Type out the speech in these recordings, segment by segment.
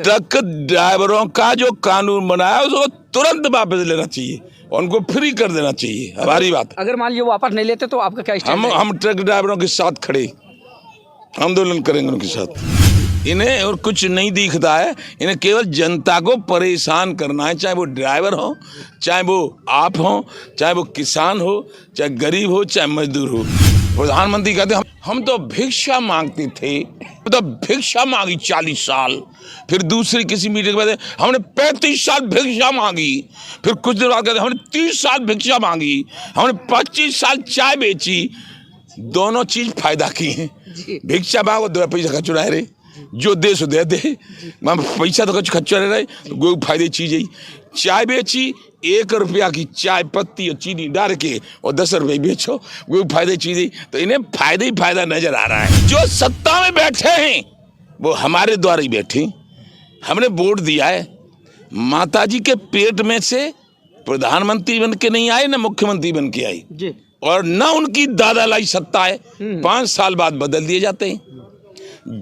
Truck ड्राइवरों का जो कानून बनाया है उसको तुरंत वापस लेना चाहिए, उनको फ्री कर देना चाहिए। हमारी बात, अगर मान लीजिए वापस नहीं लेते तो आपका क्या स्टैंड है? हम ट्रक ड्राइवरों के साथ खड़े आंदोलन करेंगे उनके साथ। इन्हें और कुछ नहीं दिखता है, इन्हें केवल जनता को परेशान करना है, चाहे वो ड्राइवर हो, चाहे वो आप हो, चाहे वो किसान हो, चाहे गरीब हो, चाहे मजदूर हो। प्रधानमंत्री कहते हम तो भिक्षा मांगते थे, तो भिक्षा मांगी 40 साल, फिर दूसरी किसी मीटिंग में हमने 35 साल भिक्षा मांगी, फिर कुछ दिन बाद कहते हमने 30 साल भिक्षा मांगी, हमने 25 साल चाय बेची। दोनों चीज फायदा की हैं। भिक्षा मांगो 2 पैसा खचुरा रहे, जो दे सो दे दे, पैसा तो खचुरा रहे, वो फायदे चीज है। चाय बेची, 1 रुपया की चाय पत्ती और चीनी डाल के और 10 रुपये बेचो, वो फायदे चीज है। तो इन्हें फायदा ही फायदा नजर आ रहा है। जो सत्ता में बैठे हैं वो हमारे द्वारा ही बैठे, हमने वोट दिया है। माताजी के पेट में से प्रधानमंत्री बन के नहीं आए, ना मुख्यमंत्री बन के आई जी, और न उनकी दादा लाई सत्ता है। 5 साल बाद बदल दिए जाते हैं।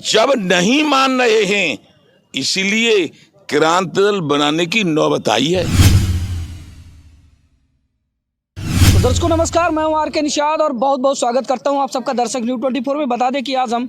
जब नहीं मान रहे हैं इसीलिए क्रांति दल बनाने की नौबत आई है। तो दर्शकों नमस्कार, मैं हूं आर.के. निषाद और बहुत बहुत स्वागत करता हूं आप सबका दर्शक न्यूज़ 24 में। बता दें कि आज हम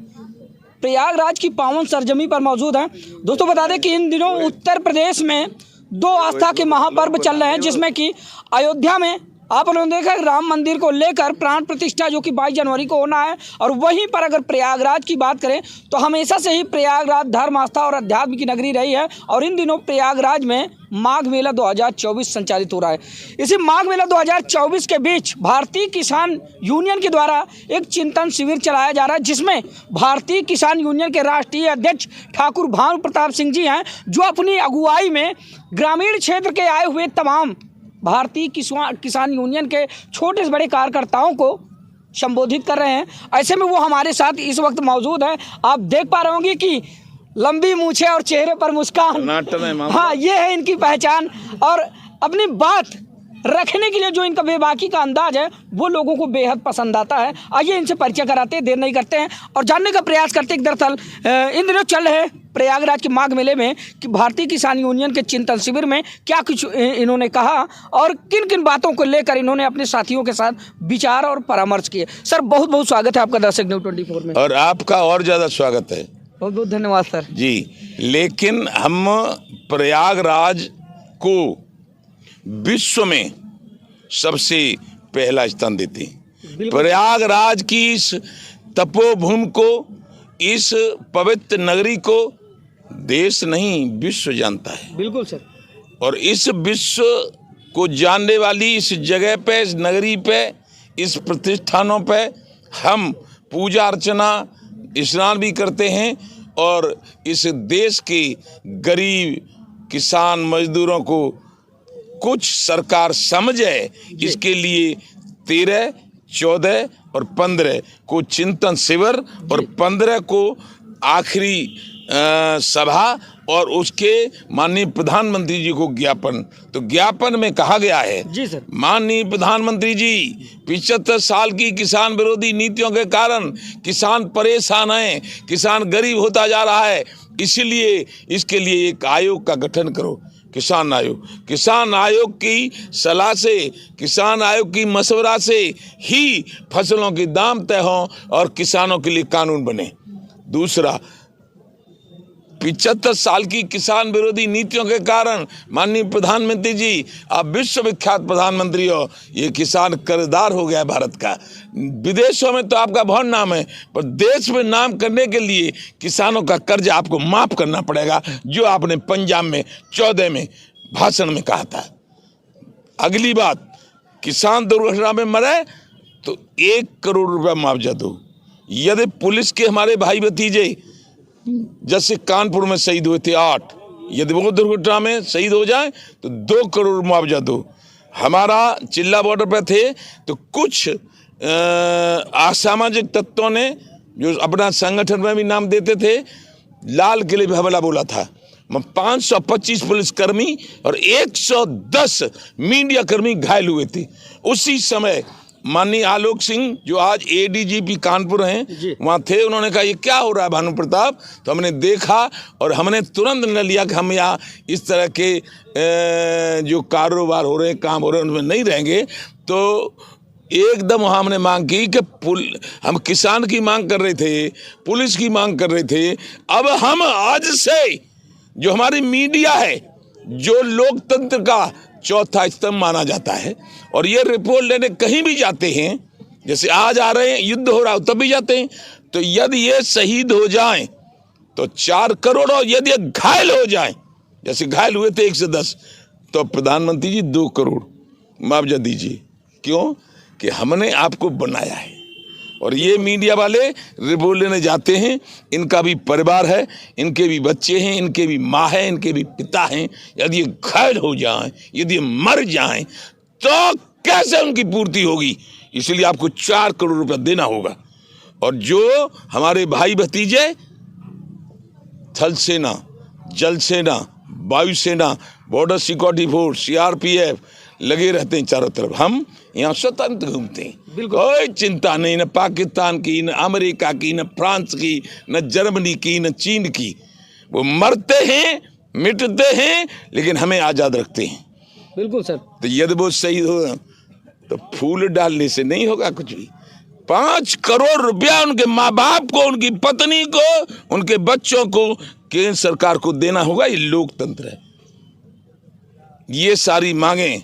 प्रयागराज की पावन सरजमी पर मौजूद हैं। दोस्तों बता दें कि इन दिनों उत्तर प्रदेश में 2 आस्था के महापर्व चल रहे हैं, जिसमें कि अयोध्या में आप लोगों ने देखा राम मंदिर को लेकर प्राण प्रतिष्ठा जो कि 22 जनवरी को होना है, और वहीं पर अगर प्रयागराज की बात करें तो हमेशा से ही प्रयागराज धर्म आस्था और अध्यात्म की नगरी रही है। और इन दिनों प्रयागराज में माघ मेला 2024 संचालित हो रहा है। इसी माघ मेला 2024 के बीच भारतीय किसान यूनियन के द्वारा एक चिंतन शिविर चलाया जा रहा है, जिसमें भारतीय किसान यूनियन के राष्ट्रीय अध्यक्ष ठाकुर भानु प्रताप सिंह जी हैं, जो अपनी अगुवाई में ग्रामीण क्षेत्र के आए हुए तमाम भारतीय किसान यूनियन के छोटे से बड़े कार्यकर्ताओं को संबोधित कर रहे हैं। ऐसे में वो हमारे साथ इस वक्त मौजूद है। आप देख पा रहे होंगे कि लंबी मूछें और चेहरे पर मुस्कान, हाँ ये है इनकी पहचान। और अपनी बात रखने के लिए जो इनका बेबाकी का अंदाज है वो लोगों को बेहद पसंद आता है। आइए इनसे परिचय कराते हैं, देर नहीं करते हैं और जानने का प्रयास करते हैं। दरअसल इन दिनों चल रहे प्रयागराज के माघ मेले में कि भारतीय किसान यूनियन के चिंतन शिविर में क्या कुछ इन्होंने कहा और किन किन बातों को लेकर इन्होंने अपने साथियों के साथ विचार और परामर्श किए। सर बहुत बहुत स्वागत है आपका दर्शक न्यूज़ 24 में। और आपका और ज़्यादा स्वागत है। बहुत बहुत धन्यवाद सर जी। लेकिन हम प्रयागराज को विश्व में सबसे पहला स्थान देते हैं। प्रयागराज की इस तपोभूमि को, इस पवित्र नगरी को देश नहीं विश्व जानता है। बिल्कुल सर। और इस विश्व को जानने वाली इस जगह पे, इस नगरी पे, इस प्रतिष्ठानों पे हम पूजा अर्चना स्नान भी करते हैं और इस देश के गरीब किसान मजदूरों को कुछ सरकार समझे, इसके लिए 13, 14 और 15 को चिंतन शिविर और 15 को आखिरी सभा और उसके माननीय प्रधानमंत्री जी को ज्ञापन। तो ज्ञापन में कहा गया है जी सर, माननीय प्रधानमंत्री जी 75 साल की किसान विरोधी नीतियों के कारण किसान परेशान हैं, किसान गरीब होता जा रहा है, इसलिए इसके लिए एक आयोग का गठन करो, किसान आयोग। किसान आयोग की सलाह से, किसान आयोग की मशवरा से ही फसलों के दाम तय हों और किसानों के लिए कानून बने। दूसरा, 75 साल की किसान विरोधी नीतियों के कारण माननीय प्रधानमंत्री जी, आप विश्वविख्यात प्रधानमंत्री हो, ये किसान कर्जदार हो गया भारत का। विदेशों में तो आपका बहुत नाम है, पर देश में नाम करने के लिए किसानों का कर्ज आपको माफ करना पड़ेगा, जो आपने पंजाब में 14 में भाषण में कहा था। अगली बात, किसान दुर्घटना में मरे तो 1 करोड़ रुपया मुआवजा दो। यदि पुलिस के हमारे भाई भतीजे जैसे कानपुर में शहीद हुए थे 8, यदि वो दुर्घटना में शहीद हो जाए तो 2 करोड़ मुआवजा दो। हमारा चिल्ला बॉर्डर पर थे तो कुछ असामाजिक तत्वों ने, जो अपना संगठन में भी नाम देते थे, लाल किले पे हमला बोला था। 525 पुलिसकर्मी और 110 मीडिया कर्मी घायल हुए थे। उसी समय माननीय आलोक सिंह जो आज एडीजीपी कानपुर हैं, वहाँ थे, उन्होंने कहा ये क्या हो रहा है भानु प्रताप। तो हमने देखा और हमने तुरंत निर्णय लिया कि हम यहाँ इस तरह के जो कारोबार हो रहे हैं, काम हो रहे हैं, उनमें नहीं रहेंगे। तो एकदम वहाँ हमने मांग की कि हम किसान की मांग कर रहे थे, पुलिस की मांग कर रहे थे। अब हम आज से जो हमारी मीडिया है, जो लोकतंत्र का चौथा स्तंभ माना जाता है, और ये रिपोर्ट लेने कहीं भी जाते हैं, जैसे आज आ रहे हैं, युद्ध हो रहा हो तब भी जाते हैं, तो यदि ये शहीद हो जाएं तो 4 करोड़, और यदि घायल हो जाएं, जैसे घायल हुए थे 1 से 10, तो प्रधानमंत्री जी 2 करोड़ मुआवजा दीजिए। क्यों? कि हमने आपको बनाया है। और ये मीडिया वाले रिपोर्ट लेने जाते हैं, इनका भी परिवार है, इनके भी बच्चे हैं, इनके भी माँ है, इनके भी पिता हैं। यदि ये घायल हो जाएं, यदि ये मर जाएं, तो कैसे उनकी पूर्ति होगी? इसलिए आपको 4 करोड़ रुपया देना होगा। और जो हमारे भाई भतीजे थल सेना, जल सेना, वायुसेना, बॉर्डर सिक्योरिटी फोर्स, CRPF लगे रहते हैं चारों तरफ, हम यहाँ स्वतंत्र घूमते हैं, कोई चिंता नहीं, न पाकिस्तान की, न अमेरिका की, न फ्रांस की, न जर्मनी की, न चीन की। वो मरते हैं, मिटते हैं, लेकिन हमें आज़ाद रखते हैं। बिल्कुल सर। तो यदि वो शहीद हो तो फूल डालने से नहीं होगा कुछ भी। 5 करोड़ रुपया उनके माँ बाप को, उनकी पत्नी को, उनके बच्चों को केंद्र सरकार को देना होगा। ये लोकतंत्र है। ये सारी मांगें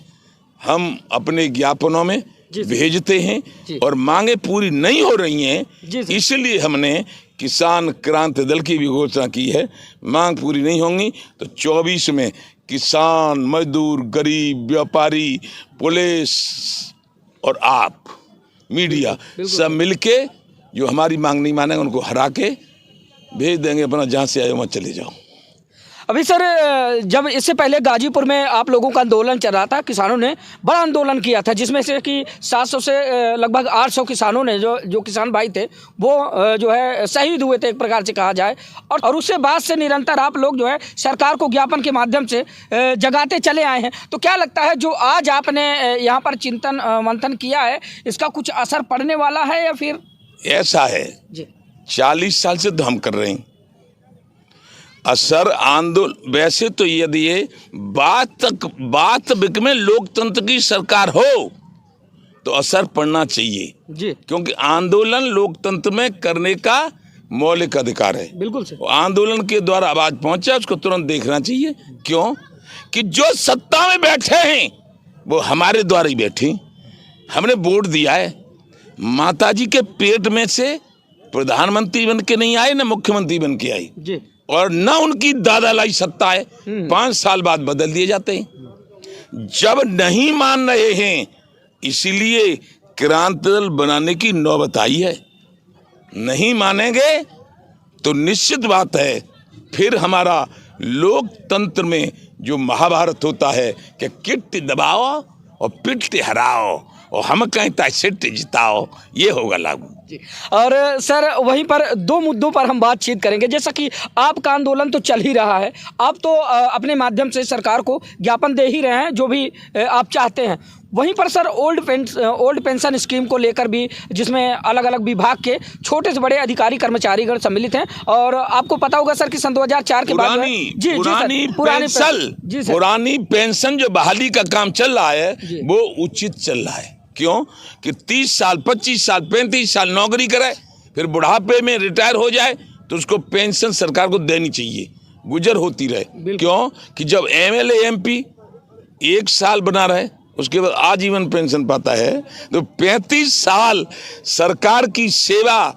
हम अपने ज्ञापनों में भेजते हैं और मांगे पूरी नहीं हो रही हैं, इसलिए हमने किसान क्रांति दल की भी घोषणा की है। मांग पूरी नहीं होंगी तो 24 में किसान, मजदूर, गरीब, व्यापारी, पुलिस और आप मीडिया सब मिलके जो हमारी मांग नहीं मानेंगे उनको हरा के भेज देंगे अपना, जहाँ से आए वहाँ चले जाओ। अभी सर, जब इससे पहले गाजीपुर में आप लोगों का आंदोलन चल रहा था, किसानों ने बड़ा आंदोलन किया था, जिसमें से कि 700 से लगभग 800 किसानों ने जो किसान भाई थे वो जो है शहीद हुए थे, एक प्रकार से कहा जाए। और उससे बाद से निरंतर आप लोग जो है सरकार को ज्ञापन के माध्यम से जगाते चले आए हैं। तो क्या लगता है जो आज आपने यहाँ पर चिंतन मंथन किया है, इसका कुछ असर पड़ने वाला है या फिर? ऐसा है जी, 40 साल से तो हम कर रहे हैं असर आंदोलन। वैसे तो यदि ये बात में लोकतंत्र की सरकार हो तो असर पड़ना चाहिए जी, क्योंकि आंदोलन लोकतंत्र में करने का मौलिक अधिकार है। बिल्कुल सर। आंदोलन के द्वारा आवाज पहुंचा, उसको तुरंत देखना चाहिए। क्यों? कि जो सत्ता में बैठे हैं वो हमारे द्वारा ही बैठे। हमने वोट दिया है, माताजी के पेट में से प्रधानमंत्री बन के नहीं आए, न मुख्यमंत्री बन के आई जी, और न उनकी दादा लाई सत्ता है। 5 साल बाद बदल दिए जाते हैं। जब नहीं मान रहे हैं, इसीलिए क्रांति दल बनाने की नौबत आई है। नहीं मानेंगे तो निश्चित बात है फिर हमारा लोकतंत्र में जो महाभारत होता है कि किट दबाओ और पिट हराओ और हम कहीं सिट जिताओ, ये होगा लागू। और सर, वहीं पर 2 मुद्दों पर हम बातचीत करेंगे। जैसा कि आपका आंदोलन तो चल ही रहा है, आप तो अपने माध्यम से सरकार को ज्ञापन दे ही रहे हैं जो भी आप चाहते हैं। वहीं पर सर ओल्ड पेंशन स्कीम को लेकर भी, जिसमें अलग अलग विभाग के छोटे से बड़े अधिकारी कर्मचारीगण सम्मिलित हैं, और आपको पता होगा सर कि सन 2004 के बाद पुरानी पेंशन जो बहाली का काम चल रहा है वो उचित चल रहा है। क्यों? कि 30 साल, 25 साल, 35 साल नौकरी करे, फिर बुढ़ापे में रिटायर हो जाए तो उसको पेंशन सरकार को देनी चाहिए, गुजर होती रहे। क्यों? कि जब MLA MP 1 साल बना रहे, उसके बाद आजीवन पेंशन पाता है, तो 35 साल सरकार की सेवा,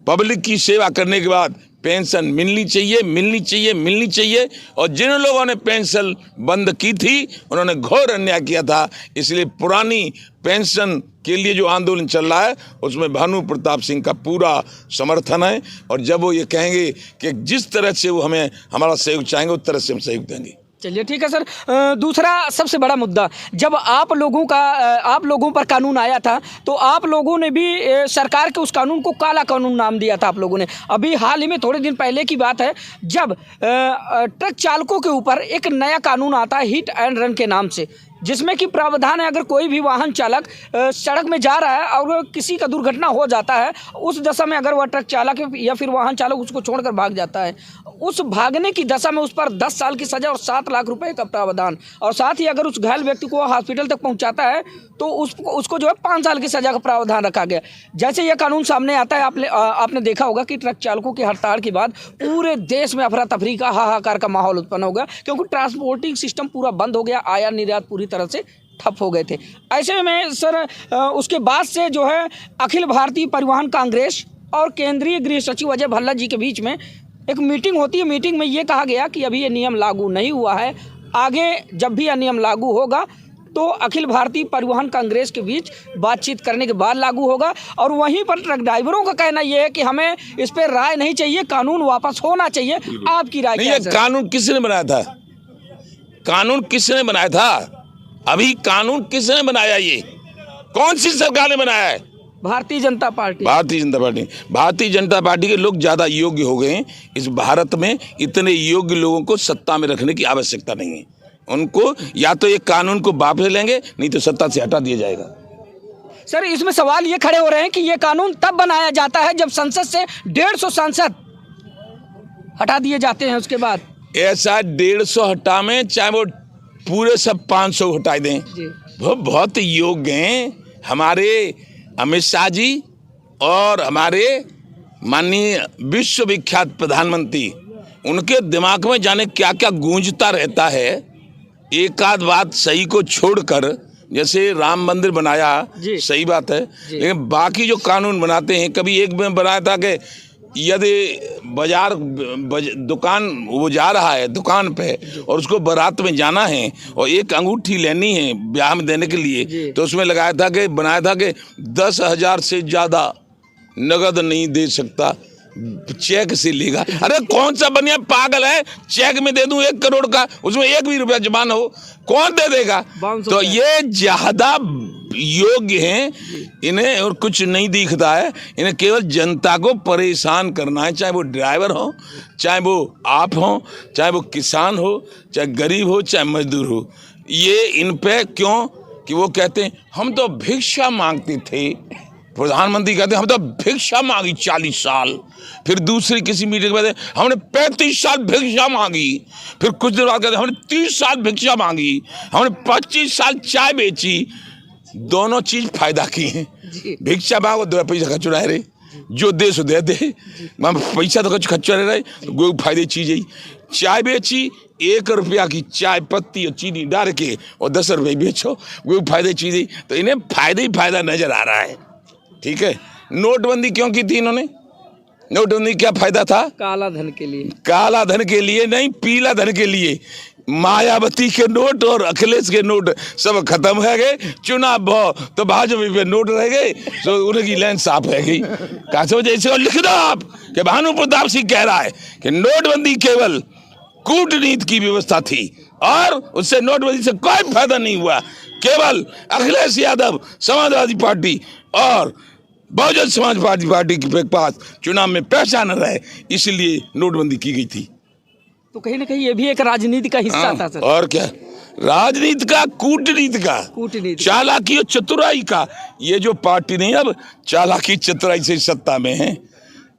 पब्लिक की सेवा करने के बाद पेंशन मिलनी चाहिए। और जिन लोगों ने पेंशन बंद की थी उन्होंने घोर अन्याय किया था। इसलिए पुरानी पेंशन के लिए जो आंदोलन चल रहा है उसमें भानु प्रताप सिंह का पूरा समर्थन है। और जब वो ये कहेंगे कि जिस तरह से वो हमें हमारा सहयोग चाहेंगे उस तरह से हम सहयोग देंगे। चलिए ठीक है सर। दूसरा सबसे बड़ा मुद्दा, जब आप लोगों पर कानून आया था तो आप लोगों ने भी सरकार के उस कानून को काला कानून नाम दिया था आप लोगों ने। अभी हाल ही में थोड़े दिन पहले की बात है जब ट्रक चालकों के ऊपर एक नया कानून आता है हिट एंड रन के नाम से। जिसमें कि प्रावधान है अगर कोई भी वाहन चालक सड़क में जा रहा है और किसी का दुर्घटना हो जाता है, उस दशा में अगर वह ट्रक चालक या फिर वाहन चालक उसको छोड़कर भाग जाता है, उस भागने की दशा में उस पर 10 साल की सज़ा और 7 लाख रुपए का प्रावधान, और साथ ही अगर उस घायल व्यक्ति को हॉस्पिटल तक पहुंचाता है तो उसको जो है 5 साल की सज़ा का प्रावधान रखा गया। जैसे यह कानून सामने आता है, आपने देखा होगा कि ट्रक चालकों की हड़ताल के बाद पूरे देश में अफरा तफरी का हाहाकार का माहौल उत्पन्न हो गया, क्योंकि ट्रांसपोर्टिंग सिस्टम पूरा बंद हो गया, आयात निर्यात पूरी तरह से ठप हो गए थे। ऐसे में सर उसके बाद से जो है अखिल भारतीय परिवहन कांग्रेस और केंद्रीय गृह सचिव अजय भल्ला जी के बीच में एक मीटिंग होती है। मीटिंग में ये कहा गया कि अभी ये नियम लागू नहीं हुआ है, आगे जब भी यह नियम लागू होगा तो अखिल भारतीय परिवहन कांग्रेस के बीच बातचीत करने के बाद लागू होगा। और वहीं पर ट्रक ड्राइवरों का कहना यह है कि हमें इस पर राय नहीं चाहिए, कानून वापस होना चाहिए। आपकी राय क्या है सर? कानून किसने बनाया था? कानून किसने बनाया था? अभी कानून किसने बनाया? ये कौन सी सरकार ने बनाया है? Bharatiya Janata party. Bharatiya Janata party. Bharatiya Janata party के लोग ज्यादा योग्य हो गए हैं। इस भारत में इतने योग्य लोगों को सत्ता में रखने की आवश्यकता नहीं है। उनको या तो ये कानून को वापस लेंगे, नहीं तो सत्ता से हटा दिया जाएगा। सर इसमें सवाल ये खड़े हो रहे हैं कि ये कानून तब बनाया जाता है जब संसद से 150 सांसद हटा दिए जाते हैं। उसके बाद ऐसा 150 हटा में, चाहे वो पूरे सब 500 हटा दें, वो बहुत योग्य हैं हमारे अमित शाह जी और हमारे माननीय विश्वविख्यात प्रधानमंत्री। उनके दिमाग में जाने क्या क्या गूंजता रहता है। एक आध बात सही को छोड़कर, जैसे राम मंदिर बनाया, सही बात है, लेकिन बाकी जो कानून बनाते हैं, कभी एक में बनाया था कि यदि दुकान वो जा रहा है दुकान पे और उसको बारात में जाना है और एक अंगूठी लेनी है ब्याह में देने के लिए, तो उसमें लगाया था कि बनाया था कि 10,000 से ज़्यादा नगद नहीं दे सकता, चेक से लेगा। अरे कौन सा बनिया पागल है, चेक में दे दूं 1 करोड़ का, उसमें 1 भी रुपया जमा न हो, कौन दे देगा? तो ये ज्यादा योग्य हैं, इन्हें और कुछ नहीं दिखता है। इन्हें केवल जनता को परेशान करना है, चाहे वो ड्राइवर हो, चाहे वो आप हो, चाहे वो किसान हो, चाहे गरीब हो, चाहे मजदूर हो। ये इन पे क्यों कि वो कहते हैं हम तो भिक्षा मांगते थे। प्रधानमंत्री कहते हैं हम तो भिक्षा मांगी 40 साल, फिर दूसरी किसी मीटिंग में हमने 35 साल भिक्षा मांगी, फिर कुछ देर बाद कहते हैं हमने 30 साल भिक्षा मांगी, हमने 25 साल चाय बेची। दोनों चीज फायदा की हैं। भिक्षा मांगो 2 पैसा खर्च रहे, जो दे सो दे दे, पैसा तो खर्च रहे, तो फायदे चीज है। चाय बेची, 1 रुपया की चाय पत्ती और चीनी डाल के और 10 रुपये बेचो, वो फायदे चीज है। तो इन्हें फायदा ही फायदा नजर आ रहा है। ठीक है, नोटबंदी क्यों की थी इन्होंने? नोटबंदी क्या फायदा था? काला धन के लिए। काला धन के लिए नहीं, पीला धन के लिए। मायावती के नोट और अखिलेश के नोट सब खत्म हो गए, चुनाव हो तो भाजपा पे नोट रह गए, तो उनकी लाइन साफ रह गई। कैसे वजह से लिख दो आप कि भानु प्रताप सिंह कह रहा है कि नोटबंदी केवल कूटनीति की व्यवस्था थी और उससे नोटबंदी से कोई फायदा नहीं हुआ। केवल अखिलेश यादव समाजवादी पार्टी और बहुजन समाज पार्टी के पास चुनाव में पैसा न रहे, इसलिए नोटबंदी की गई थी। तो कहीं ना कहीं ये भी एक राजनीति का हिस्सा था सर। और क्या, राजनीति का, कूटनीति का, चालाकी और चतुराई का। ये जो पार्टी नहीं अब चालाकी चतुराई से सत्ता में है,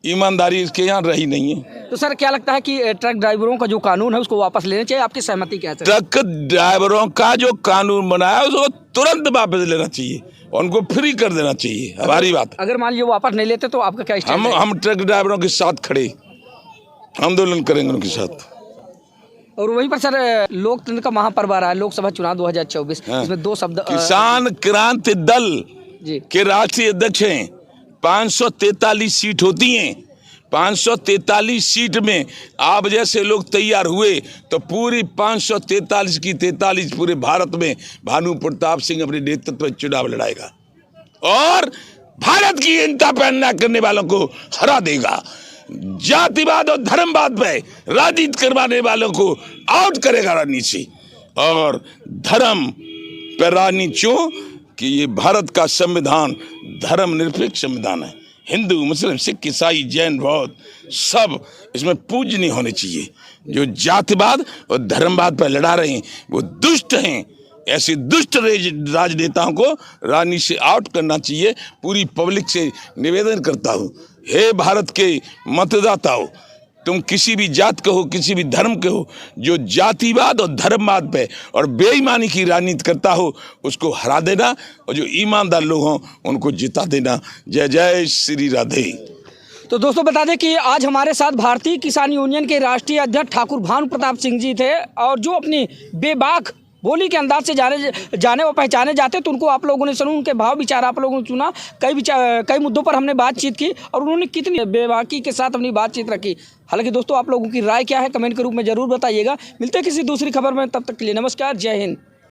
ईमानदारी इसके यहाँ रही नहीं है। तो सर क्या लगता है कि ट्रक ड्राइवरों का जो कानून है उसको वापस लेना चाहिए? आपकी सहमति क्या है? ट्रक ड्राइवरों का जो कानून बनाया है उसको तुरंत वापस लेना चाहिए, उनको फ्री कर देना चाहिए। हमारी बात, अगर मान लीजिए वापस नहीं लेते तो आपका क्या स्टैंड है? हम ट्रक ड्राइवरों के साथ खड़े आंदोलन करेंगे उनके साथ। और वहीं पर सर लोकतंत्र का महापर्व आ रहा है, लोकसभा चुनाव 2024, इसमें 2 शब्द। किसान क्रांति दल के राष्ट्रीय अध्यक्ष हैं। 543 सीट होती हैं, 543 सीट में आप जैसे लोग तैयार हुए तो पूरी 543 की 43 पूरे भारत में भानु प्रताप सिंह अपने नेतृत्व में चुनाव लड़ाएगा और भारत की जनता पर अन्याय करने वालों को हरा देगा। जातिवाद और धर्मवाद पे राजनीति करवाने वालों को आउट करेगा राजनीति से। और धर्म पर राजनीति क्यों कि ये भारत का संविधान धर्मनिरपेक्ष संविधान है। हिंदू, मुस्लिम, सिख, ईसाई, जैन, बौद्ध सब इसमें पूजनीय होने चाहिए। जो जातिवाद और धर्मवाद पर लड़ा रहे हैं वो दुष्ट हैं ऐसे दुष्ट राजनेताओं को राजनीति से आउट करना चाहिए। पूरी पब्लिक से निवेदन करता हूँ, हे भारत के मतदाताओं, तुम किसी भी जात के हो, किसी भी धर्म के हो, जो जातिवाद और धर्मवाद पे और बेईमानी की राजनीति करता हो उसको हरा देना, और जो ईमानदार लोग हों उनको जिता देना। जय जय श्री राधे। तो दोस्तों बता दें कि आज हमारे साथ भारतीय किसान यूनियन के राष्ट्रीय अध्यक्ष ठाकुर भानु प्रताप सिंह जी थे, और जो अपनी बेबाक बोली के अंदाज से जाने व पहचाने जाते, तो उनको आप लोगों ने सुना, उनके भाव विचार आप लोगों ने सुना। कई मुद्दों पर हमने बातचीत की और उन्होंने कितनी बेबाकी के साथ अपनी बातचीत रखी। हालांकि दोस्तों आप लोगों की राय क्या है कमेंट के रूप में ज़रूर बताइएगा। मिलते हैं किसी दूसरी खबर में, तब तक के लिए नमस्कार, जय हिंद।